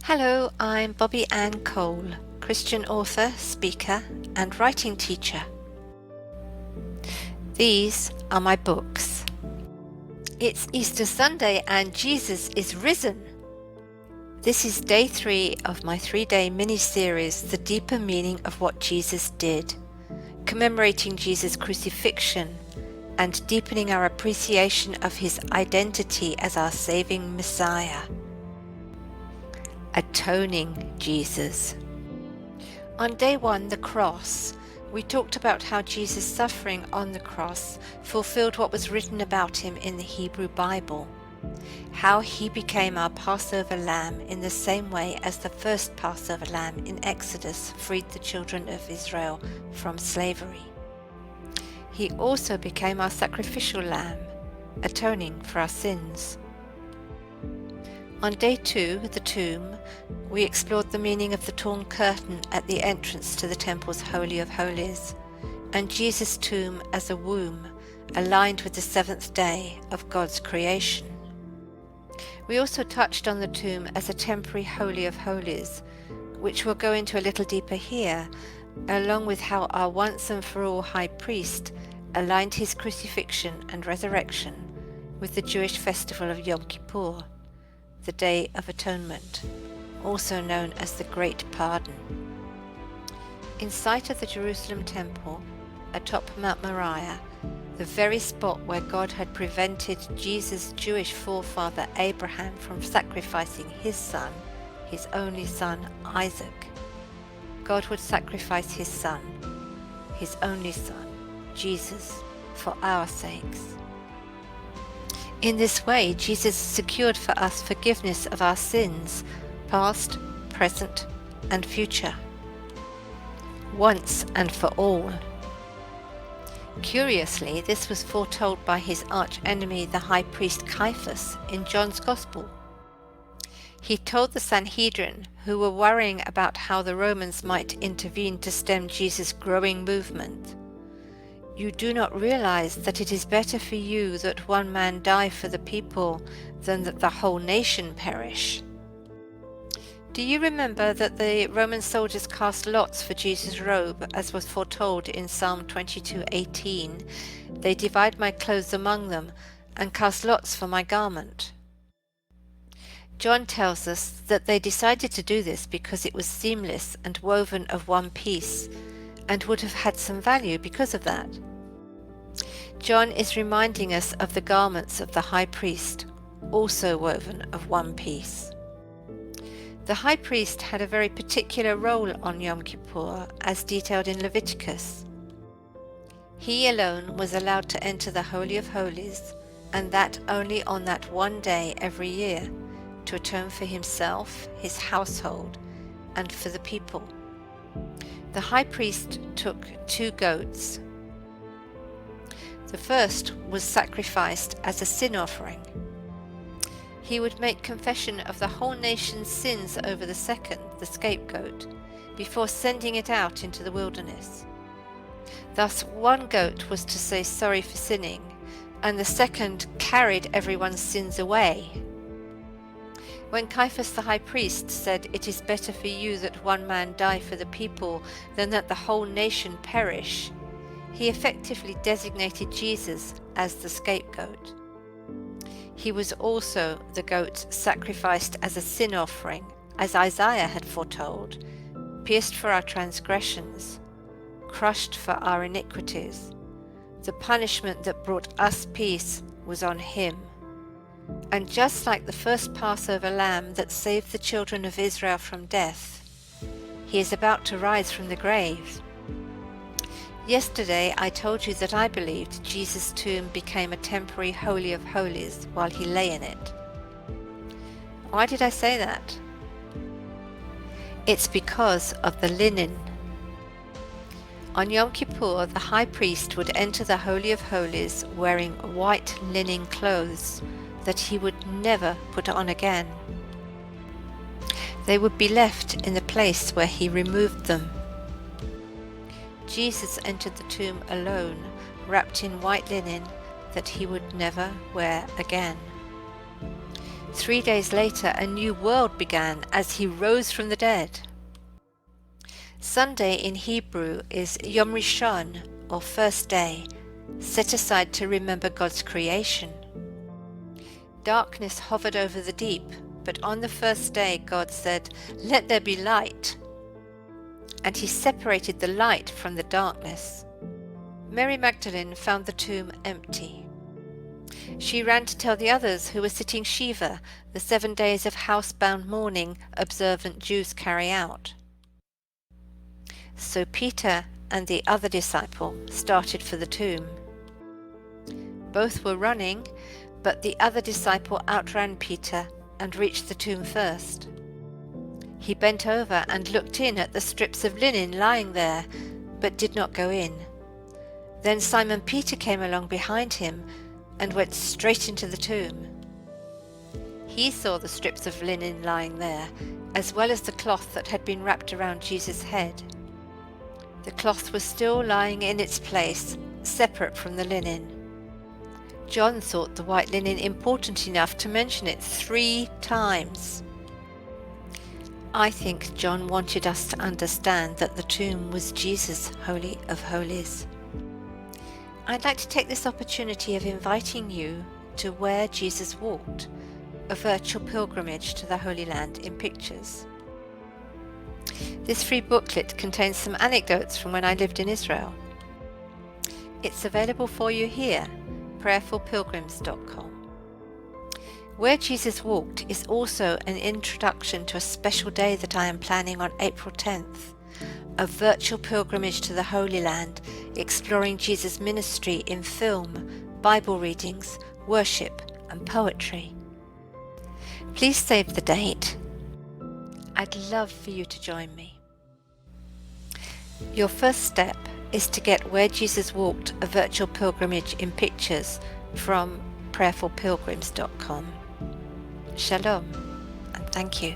Hello, I'm Bobby Ann Cole, Christian author, speaker, and writing teacher. These are my books. It's Easter Sunday and Jesus is risen. This is day 3 of my 3-day mini-series, The Deeper Meaning of What Jesus Did, commemorating Jesus' crucifixion and deepening our appreciation of his identity as our saving Messiah. Atoning Jesus. On day 1, the cross, we talked about how Jesus' suffering on the cross fulfilled what was written about him in the Hebrew Bible, how he became our Passover lamb in the same way as the first Passover lamb in Exodus freed the children of Israel from slavery. He also became our sacrificial lamb, atoning for our sins. On day 2, the tomb, we explored the meaning of the torn curtain at the entrance to the temple's Holy of Holies, and Jesus' tomb as a womb aligned with the 7th day of God's creation. We also touched on the tomb as a temporary Holy of Holies, which we'll go into a little deeper here, along with how our once and for all high priest aligned his crucifixion and resurrection with the Jewish festival of Yom Kippur, the Day of Atonement, also known as the Great Pardon. In sight of the Jerusalem temple, atop Mount Moriah, the very spot where God had prevented Jesus' Jewish forefather Abraham from sacrificing his son, his only son Isaac, God would sacrifice his son, his only son, Jesus, for our sakes. In this way, Jesus secured for us forgiveness of our sins, past, present, and future, once and for all. Curiously, this was foretold by his arch-enemy, the high priest Caiaphas, in John's Gospel. He told the Sanhedrin, who were worrying about how the Romans might intervene to stem Jesus' growing movement, "You do not realize that it is better for you that one man die for the people than that the whole nation perish." Do you remember that the Roman soldiers cast lots for Jesus' robe, as was foretold in Psalm 22:18? "They divide my clothes among them, and cast lots for my garment." John tells us that they decided to do this because it was seamless and woven of one piece, and would have had some value because of that. John is reminding us of the garments of the high priest, also woven of one piece. The high priest had a very particular role on Yom Kippur, as detailed in Leviticus. He alone was allowed to enter the Holy of Holies, and that only on that one day every year, to atone for himself, his household, and for the people. The high priest took 2 goats. The first was sacrificed as a sin offering. He would make confession of the whole nation's sins over the second, the scapegoat, before sending it out into the wilderness. Thus, one goat was to say sorry for sinning, and the second carried everyone's sins away. When Caiaphas the high priest said, "It is better for you that one man die for the people than that the whole nation perish," he effectively designated Jesus as the scapegoat. He was also the goat sacrificed as a sin offering, as Isaiah had foretold, pierced for our transgressions, crushed for our iniquities. The punishment that brought us peace was on him. And just like the first Passover lamb that saved the children of Israel from death, he is about to rise from the grave. Yesterday I told you that I believed Jesus' tomb became a temporary Holy of Holies while he lay in it. Why did I say that? It's because of the linen. On Yom Kippur, the high priest would enter the Holy of Holies wearing white linen clothes that he would never put on again. They would be left in the place where he removed them. Jesus entered the tomb alone, wrapped in white linen that he would never wear again. 3 days later, a new world began as he rose from the dead. Sunday in Hebrew is Yom Rishon, or first day, set aside to remember God's creation. Darkness hovered over the deep, but on the first day God said, "Let there be light." And he separated the light from the darkness. Mary Magdalene found the tomb empty. She ran to tell the others who were sitting Shiva, the 7 days of housebound mourning observant Jews carry out. So Peter and the other disciple started for the tomb. Both were running, but the other disciple outran Peter and reached the tomb first. He bent over and looked in at the strips of linen lying there, but did not go in. Then Simon Peter came along behind him and went straight into the tomb. He saw the strips of linen lying there, as well as the cloth that had been wrapped around Jesus' head. The cloth was still lying in its place, separate from the linen. John thought the white linen important enough to mention it 3 times. I think John wanted us to understand that the tomb was Jesus' Holy of Holies. I'd like to take this opportunity of inviting you to Where Jesus Walked, a virtual pilgrimage to the Holy Land in pictures. This free booklet contains some anecdotes from when I lived in Israel. It's available for you here, prayerfulpilgrims.com. Where Jesus Walked is also an introduction to a special day that I am planning on April 10th, a virtual pilgrimage to the Holy Land, exploring Jesus' ministry in film, Bible readings, worship, and poetry. Please save the date. I'd love for you to join me. Your first step is to get Where Jesus Walked, a virtual pilgrimage in pictures from prayerfulpilgrims.com. Shalom, and thank you.